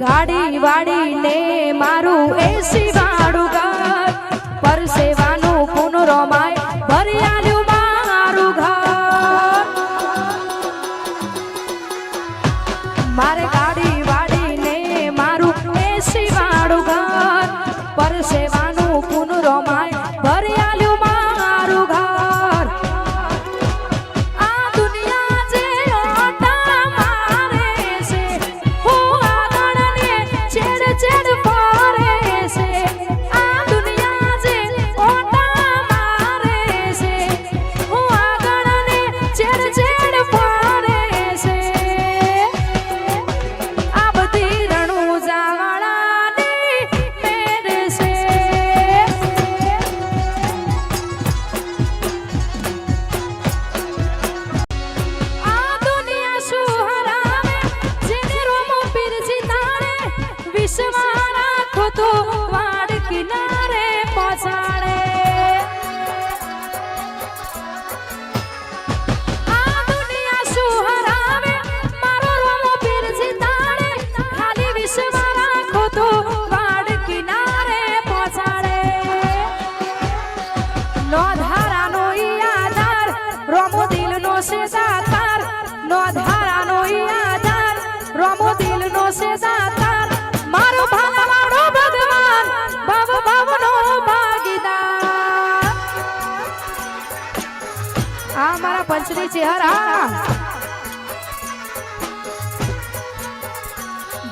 ગાડી વાડીને મારું એસી વાળું ઘર પરસેવાનું પુનરોમાય ભરી આલ્યું મારું ઘર મારે ગાડી વાડીને મારું એસી વાળું ઘર પરસેવાનું પુનરોમાય ભરી આલ્યું મારું ઘર આ દુનિયા જે ઓટા મારે છે હું આગળને છેડ છેડ ફરે છે આ દુનિયા જે ઓટા મારે છે હું આગળને છેડ છેડ ફરે છે આ બધી રણુજાવાળાની મેર છે આ દુનિયા શું હરાવે જેને રોમો પીરજી તારે વિશ્વા રાખો તો વાડ કિનારે પહોંચાડે આ દુનિયા શું હરાવે મારો રોમો પીરજી તારે ખાલી વિશ્વા રાખો તો વાડ કિનારે પહોંચાડે નો ધારાનો ઈ આધાર રોમો દિલનો છે દાતાર નો ધારાનો ઈ આધાર રોમો દિલનો છે દાતાર મારો ભાલવાળો ભગવાન ભવ ભવનો ભાગીદાર આ મારા પંચની ચહેરા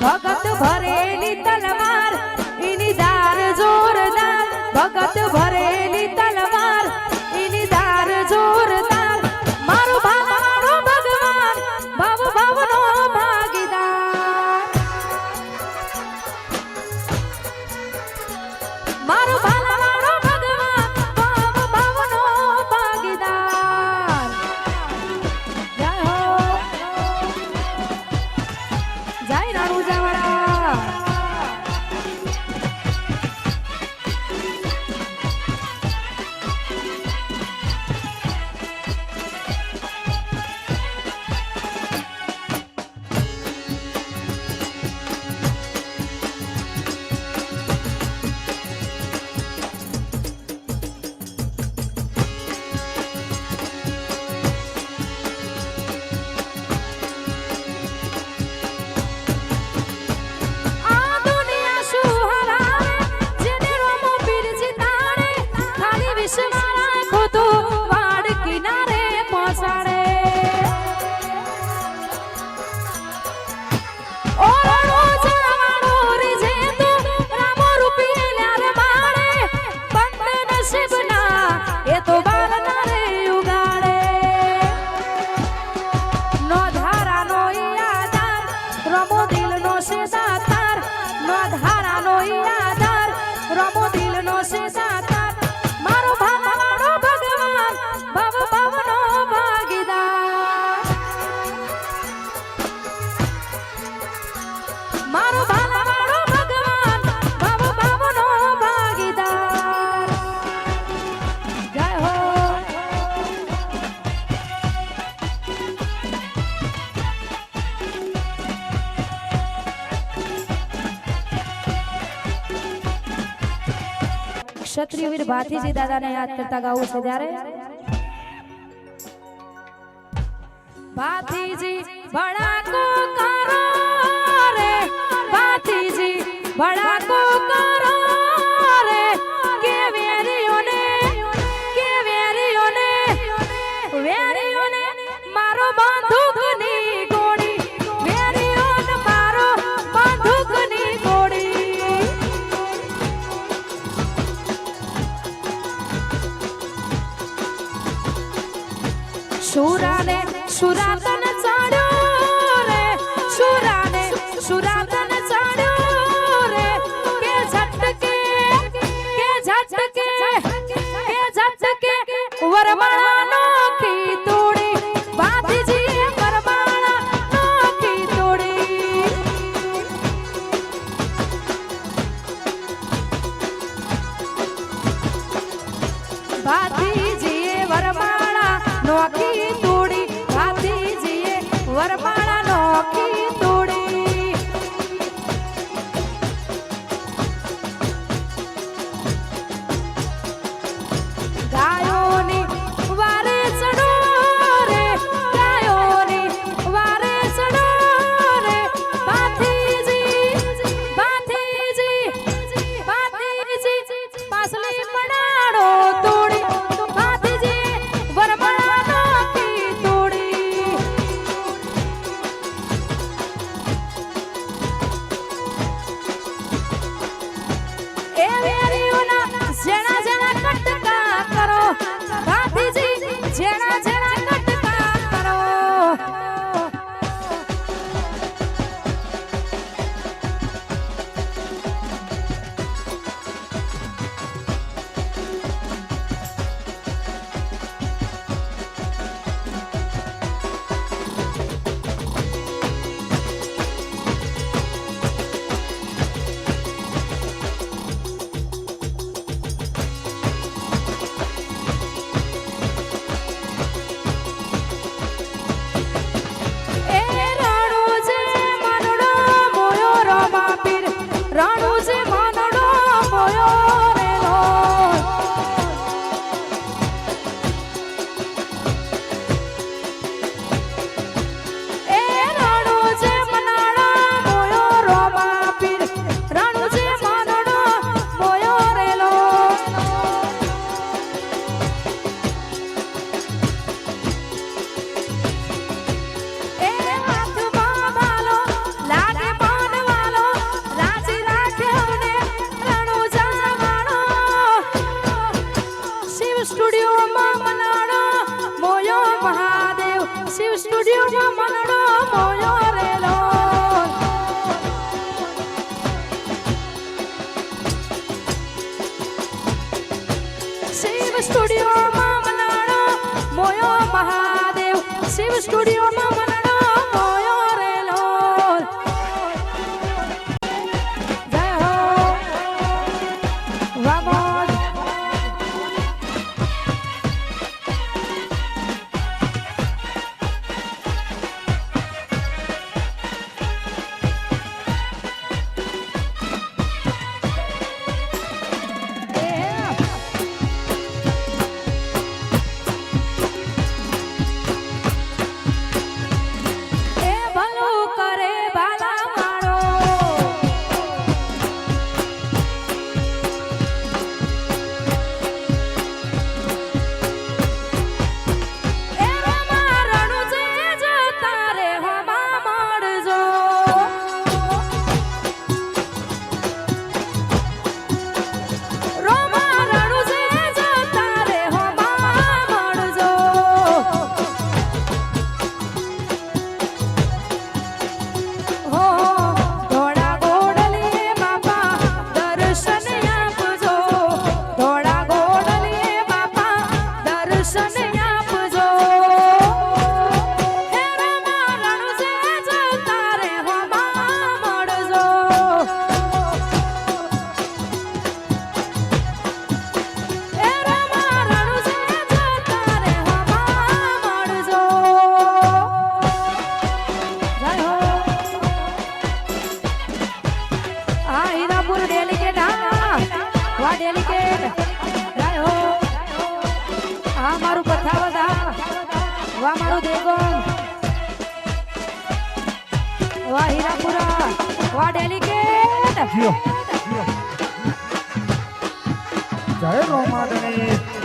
ભગત ભરેલી તલવાર એની ધાર જોરદાર ભગત ભરેલી તલવાર એની ધાર જોરદાર મારો ભાલવાળો ભગવાન ભવ ભવનો ભાગીદાર મારો ભાલવાળો ભગવાન ભવ ભવનો ભાગીદાર જય હો જય રણુજાવાળા આ દુનિયા શું હરાવે જેને રોમો પીરજી તારે ખાલી વિશ્વા રાખો તો વાડ કિનારે પહોંચાડે ઓ રણુજાવાળો રીજે તો રામો રૂપી લ્યારે માળે બંધ નસીબના એ તો બારના રે ઉગાડે નો ધારાનો ઈ આધાર રમો દિલનો છે દાતાર નો ધારાનો ઈ આધાર રમો દિલનો છે દાતાર મારો ભાલવાળો ભગવાન ભવ ભવનો ભાગીદાર મારો ભાલવાળો ભગવાન ભવ ભવનો ભાગીદાર જય હો ક્ષત્રિય વીર ભાથીજી દાદાને યાદ કરતા ગાવું છે ત્યારે ભાથીજી ભડાકો કરો રે ભાથીજી ભડાકો કરો રે કે વેરીઓને મારો બંદૂકની ગોળી વેરીઓને મારો બંદૂકની ગોળી શુરાને શુરાતન ચાડ્યો રે શુરાને શુરાતન ચાડ્યો રે કે ઝટકે વરમાળા નોખી તોડી ભાથીજી વરમાળા નોખી તોડી ભાથીજીએ વરમાળા નોખી તોડી ભાથીજીએ વરમાળા નોખી તોડી સ્ટુડિયોમાં મનડો મોયો રે લોલ જય હો વામોન વાહ મારું દેગોમ વાહ હીરાપુરા વાહ ડેલિકેટ જય રોમાડણી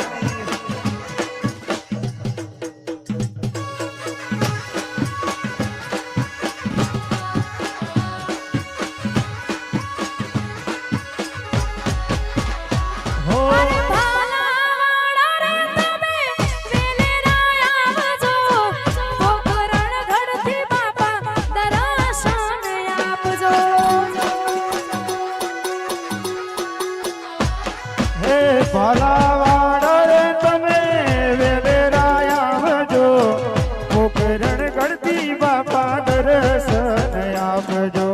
ભાલાવાડા રે તમે વેલેરા આવજો પોકરણ ગળતી બાપા દર્શન આપજો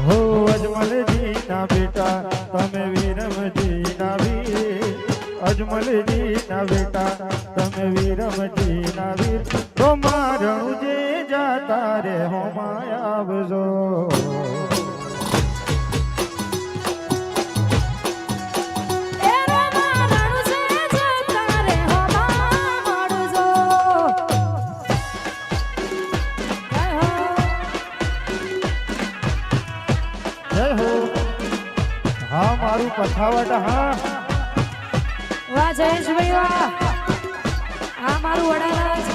હો અજમલજી ના બેટા તમે વીરમજી ના વીર અજમલજી ના બેટા તમે વીરમજી ના વીર તો મારું જે જાતા રે હો માયા આવજો હા મારું પથાવટ હા વાહ જયેશભાઈ વાહ હા મારું વડારાજ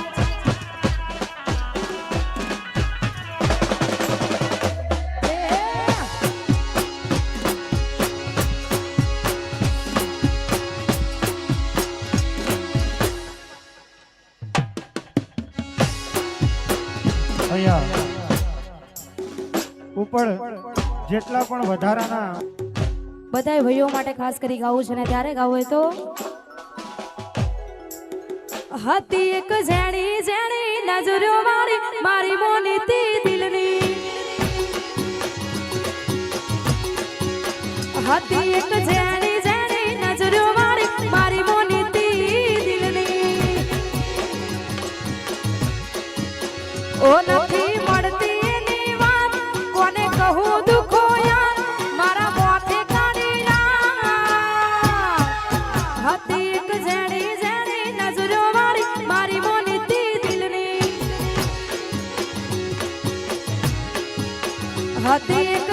અહીંયા ઉપર જેટલા પણ વધારાના બધાય ભાઈઓ માટે ખાસ કરી ગાવું છે ને ત્યારે ગાવું હોય તો હતી એક જેણી જેણી નજરો વાળી મારી મોનીતી દિલની હતી એક જેણી જેણી નજરો વાળી મારી મોનીતી દિલની ઓ નથી મળતી એની વાત કોને કહું દુખો યાર મારા મોથે કાઢી ના હતી એક જેણી જેણી નજરો વાળી મારી મોનીતી દિલની હતી એક